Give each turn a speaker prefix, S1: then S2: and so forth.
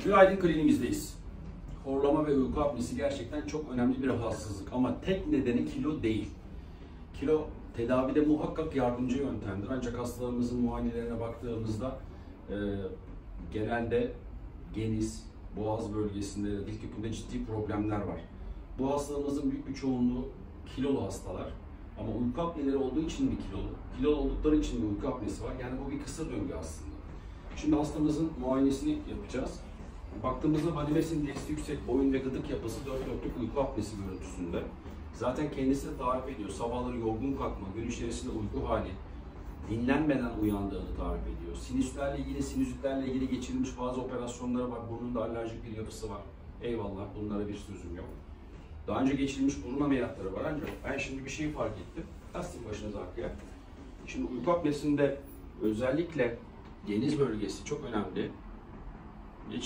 S1: Günaydın, klinimizdeyiz. Horlama ve uyku apnesi gerçekten çok önemli bir rahatsızlık ama tek nedeni kilo değil. Kilo tedavide muhakkak yardımcı yöntemdir ancak hastalarımızın muayenelerine baktığımızda genelde geniz, boğaz bölgesinde, dil kökünde ciddi problemler var. Bu hastalarımızın büyük bir çoğunluğu kilolu hastalar ama uyku apneleri olduğu için mi kilolu? Kilolu oldukları için de uyku apnesi var. Yani bu bir kısır döngü aslında. Şimdi hastamızın muayenesini yapacağız. Baktığımızda Valivas indeksi yüksek, boyun ve gıdık yapısı 4 dörtlük uyku apnesi görüntüsünde. Zaten kendisi de tarif ediyor. Sabahları yorgun kalkma, gün içerisinde uyku hali, dinlenmeden uyandığını tarif ediyor. Sinüzitlerle ilgili geçirilmiş bazı operasyonları var. Burnunda alerjik bir yapısı var. Eyvallah, bunlara bir sözüm yok. Daha önce geçirilmiş burun ameliyatları var ancak ben şimdi bir şey fark ettim. Yaslayın başınızı arkaya. Şimdi uyku apnesinde özellikle geniz bölgesi çok önemli.